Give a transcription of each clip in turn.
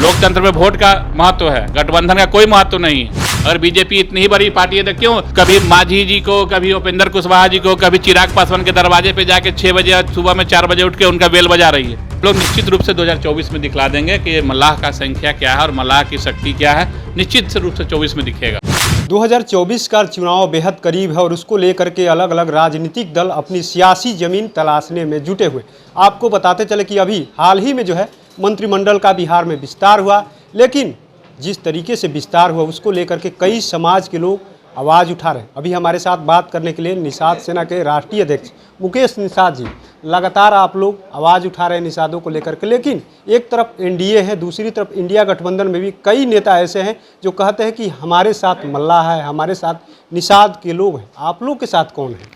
लोकतंत्र में वोट का महत्व है, गठबंधन का कोई महत्व नहीं है। अगर बीजेपी इतनी ही बड़ी पार्टी है तो क्यों कभी मांझी जी को, कभी उपेंद्र कुशवाहा जी को, कभी चिराग पासवान के दरवाजे पे जाके 6 बजे सुबह में 4 बजे उठ के उनका बेल बजा रही है। लोग निश्चित रूप से 2024 में दिखला देंगे कि मल्लाह का संख्या क्या है और मल्लाह की शक्ति क्या है। निश्चित रूप से 24 में दिखेगा। 2024 का चुनाव बेहद करीब है और उसको लेकर के अलग अलग राजनीतिक दल अपनी सियासी जमीन तलाशने में जुटे हुए। आपको बताते चले कि अभी हाल ही में जो है मंत्रिमंडल का बिहार में विस्तार हुआ, लेकिन जिस तरीके से विस्तार हुआ उसको लेकर के कई समाज के लोग आवाज़ उठा रहे हैं। अभी हमारे साथ बात करने के लिए निषाद सेना के राष्ट्रीय अध्यक्ष मुकेश निषाद जी। लगातार आप लोग आवाज़ उठा रहे हैं निषादों को लेकर के, लेकिन एक तरफ एनडीए है, दूसरी तरफ इंडिया गठबंधन में भी कई नेता ऐसे हैं जो कहते हैं कि हमारे साथ मल्लाह है, हमारे साथ निषाद के लोग हैं। आप लोग के साथ कौन है?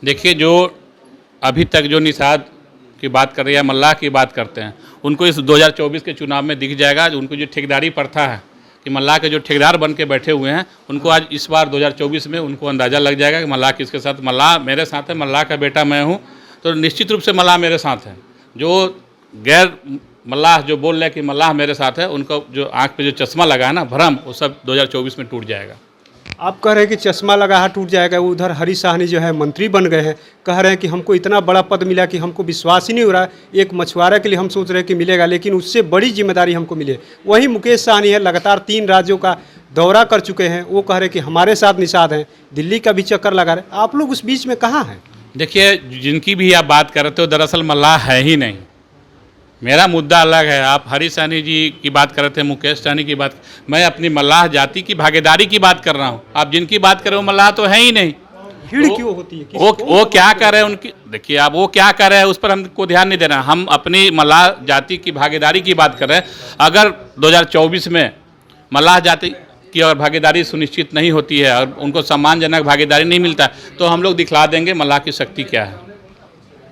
देखिए, जो अभी तक जो निषाद की बात कर रही है, मल्लाह की बात करते हैं, उनको इस 2024 के चुनाव में दिख जाएगा। उनको जो ठेकेदारी प्रथा है कि मल्लाह के जो ठेकेदार बन के बैठे हुए हैं, उनको आज इस बार 2024 में उनको अंदाज़ा लग जाएगा कि मल्लाह किसके साथ। मल्लाह मेरे साथ है, मल्लाह का बेटा मैं हूँ, तो निश्चित रूप से मल्लाह मेरे साथ है। जो गैर मल्लाह जो बोल रहे हैं कि मल्लाह मेरे साथ है, उनको जो आँख पे जो चश्मा लगा है ना, भ्रम, वो सब 2024 में टूट जाएगा। आप कह रहे हैं कि चश्मा लगा है टूट जाएगा। उधर हरीश साहनी जो है मंत्री बन गए हैं, कह रहे हैं कि हमको इतना बड़ा पद मिला कि हमको विश्वास ही नहीं हो रहा है। एक मछुआरे के लिए हम सोच रहे हैं कि मिलेगा, लेकिन उससे बड़ी जिम्मेदारी हमको मिले। वहीं मुकेश साहनी है, लगातार 3 राज्यों का दौरा कर चुके हैं, वो कह रहे हैं कि हमारे साथ निषाद हैं, दिल्ली का भी चक्कर लगा रहे। आप लोग उस बीच में कहाँ हैं? देखिए, जिनकी भी आप बात कर रहे हो दरअसल मल्लाह है ही नहीं। मेरा मुद्दा अलग है। आप हरीश साहनी जी की बात कर रहे थे, मुकेश साहनी की बात, मैं अपनी मल्लाह जाति की भागीदारी की बात कर रहा हूँ। आप जिनकी बात कर रहे हो मल्लाह तो है ही नहीं। भीड़ क्यों होती है? वो क्या कर रहे हैं उनकी, देखिए आप वो क्या कर रहे हैं उस पर हमको ध्यान नहीं देना। हम अपनी मल्लाह जाति की भागीदारी की बात कर रहे हैं। अगर 2024 में मल्लाह जाति की और भागीदारी सुनिश्चित नहीं होती है और उनको सम्मानजनक भागीदारी नहीं मिलता, तो हम लोग दिखला देंगे मल्लाह की शक्ति क्या है।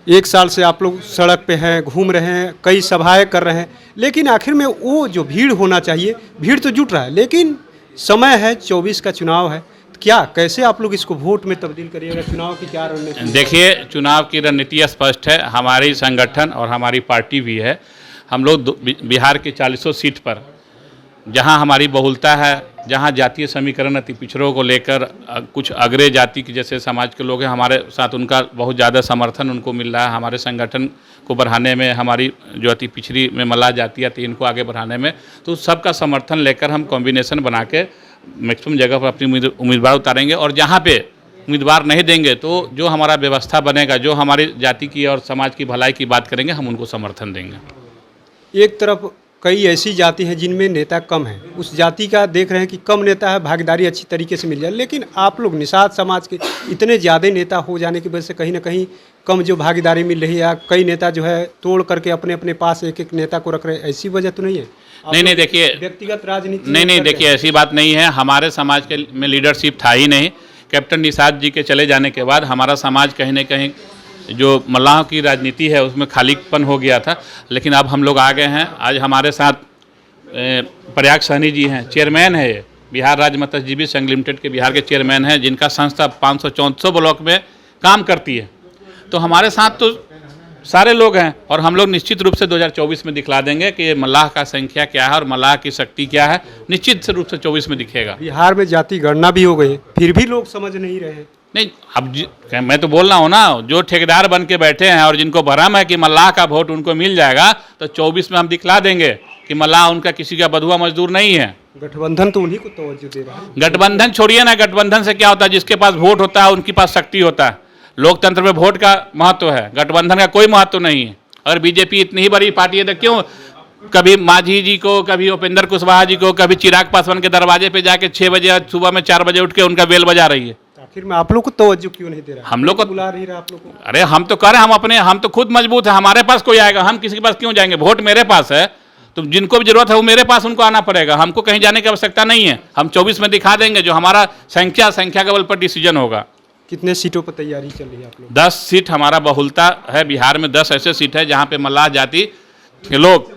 1 साल से आप लोग सड़क पे हैं, घूम रहे हैं, कई सभाएं कर रहे हैं, लेकिन आखिर में वो जो भीड़ होना चाहिए, भीड़ तो जुट रहा है, लेकिन समय है, 24 का चुनाव है। क्या कैसे आप लोग इसको वोट में तब्दील करिएगा? चुनाव की क्या रणनीति? देखिए, चुनाव की रणनीति स्पष्ट है। हमारी संगठन और हमारी पार्टी भी है। हम लोग बिहार की 40 सीट पर, जहां हमारी बहुलता है, जहां जातीय समीकरण अति पिछड़ों को लेकर कुछ अग्रे जाति के जैसे समाज के लोग हैं, हमारे साथ उनका बहुत ज़्यादा समर्थन उनको मिल रहा है। हमारे संगठन को बढ़ाने में, हमारी जो अति पिछड़ी में मल्लाह जाति आती है, इनको आगे बढ़ाने में, तो सबका समर्थन लेकर हम कॉम्बिनेशन बना के मैक्सिमम जगह पर अपनी उम्मीदवार उतारेंगे। और जहाँ पे उम्मीदवार नहीं देंगे तो जो हमारा व्यवस्था बनेगा, जो हमारी जाति की और समाज की भलाई की बात करेंगे, हम उनको समर्थन देंगे। एक तरफ कई ऐसी जाति हैं जिनमें नेता कम है, उस जाति का देख रहे हैं कि कम नेता है, भागीदारी अच्छी तरीके से मिल जाए, लेकिन आप लोग निषाद समाज के इतने ज़्यादा नेता हो जाने की वजह से कहीं ना कहीं कम जो भागीदारी मिल रही है, या कई नेता जो है तोड़ करके अपने अपने पास एक एक नेता को रख रहे हैं, ऐसी वजह तो नहीं है? नहीं, देखिए, व्यक्तिगत राजनीति नहीं, देखिए, ऐसी बात नहीं है। हमारे समाज के में लीडरशिप था ही नहीं। कैप्टन निषाद जी के चले जाने के बाद हमारा समाज कहीं न कहीं जो मल्लाह की राजनीति है उसमें खालीपन हो गया था, लेकिन अब हम लोग आ गए हैं। आज हमारे साथ प्रयाग साहनी जी हैं, चेयरमैन है ये, बिहार राज्य मत्स्यजीवी संघ लिमिटेड के बिहार के चेयरमैन हैं, जिनका संस्था 500-400 ब्लॉक में काम करती है। तो हमारे साथ तो सारे लोग हैं और हम लोग निश्चित रूप से 2024 में दिखला देंगे कि मल्लाह का संख्या क्या है और मल्लाह की शक्ति क्या है। निश्चित रूप से 24 में दिखेगा। बिहार में जाति गणना भी हो गई, फिर भी लोग समझ नहीं रहे हैं। नहीं, अब मैं तो बोल रहा हूँ ना, जो ठेकेदार बन के बैठे हैं और जिनको भरम है कि मल्लाह का वोट उनको मिल जाएगा, तो 24 में हम दिखला देंगे कि मल्लाह उनका किसी का बधुआ मजदूर नहीं है। गठबंधन तो उन्हीं को तवज्जो दे रहा है। गठबंधन छोड़िए ना, गठबंधन से क्या होता है? जिसके पास वोट होता है उनके पास शक्ति होता है। लोकतंत्र में वोट का महत्व है, गठबंधन का कोई महत्व नहीं है। अगर बीजेपी इतनी ही बड़ी पार्टी है तो क्यों कभी मांझी जी को, कभी उपेंद्र कुशवाहा जी को, कभी चिराग पासवान के दरवाजे पे जाके 6 बजे सुबह में 4 बजे उठ के उनका बेल बजा रही है? आखिर में आप लोग को तवज्जो क्यों नहीं दे रहा? हम लोग को बुला नहीं रहा आप लोग को? अरे हम तो कर रहे हैं, हम तो खुद मजबूत है। हमारे पास कोई आएगा, हम किसी के पास क्यों जाएंगे? वोट मेरे पास है, तो जिनको भी जरूरत है वो मेरे पास उनको आना पड़ेगा। हमको कहीं जाने की आवश्यकता नहीं है। हम 24 में दिखा देंगे जो हमारा संख्या के बल पर डिसीजन होगा। कितने सीटों पर तैयारी चल रही है आप लोग? 10 सीट हमारा बहुलता है बिहार में। 10 ऐसे सीट है जहाँ पे मल्लाह जाति के लोग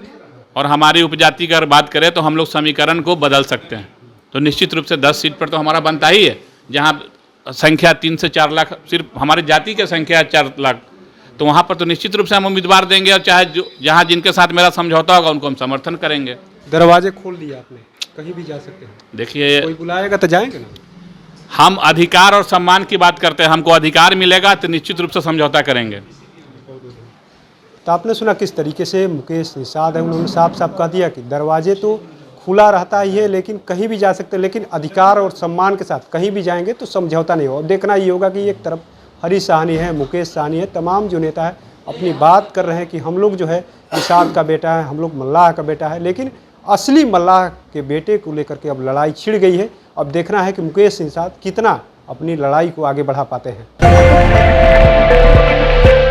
और हमारी उपजाति की अगर बात करें तो हम लोग समीकरण को बदल सकते हैं। तो निश्चित रूप से 10 सीट पर तो हमारा बनता ही है, जहाँ संख्या 3 से 4 लाख, सिर्फ हमारी जाति की संख्या 4 लाख, तो वहाँ पर तो निश्चित रूप से हम उम्मीदवार देंगे, और चाहे जो जहाँ जिनके साथ मेरा समझौता होगा उनको हम समर्थन करेंगे। दरवाजे खोल दिए आपने, कहीं भी जा सकते हैं। देखिए, कोई बुलाएगा तो जाएंगे ना। हम अधिकार और सम्मान की बात करते हैं, हमको अधिकार मिलेगा तो निश्चित रूप से समझौता करेंगे। तो आपने सुना किस तरीके से मुकेश निषाद है, उन्होंने साफ साफ कह दिया कि दरवाजे तो खुला रहता ही है, लेकिन कहीं भी जा सकते हैं, लेकिन अधिकार और सम्मान के साथ कहीं भी जाएंगे तो समझौता नहीं होगा। देखना ये होगा कि एक तरफ हरीश साहनी है, मुकेश साहनी है, तमाम जो नेता है अपनी बात कर रहे हैं कि हम लोग जो है निषाद का बेटा है, हम लोग मल्लाह का बेटा है, लेकिन असली मल्लाह के बेटे को लेकर के अब लड़ाई छिड़ गई है। अब देखना है कि मुकेश निषाद कितना अपनी लड़ाई को आगे बढ़ा पाते हैं।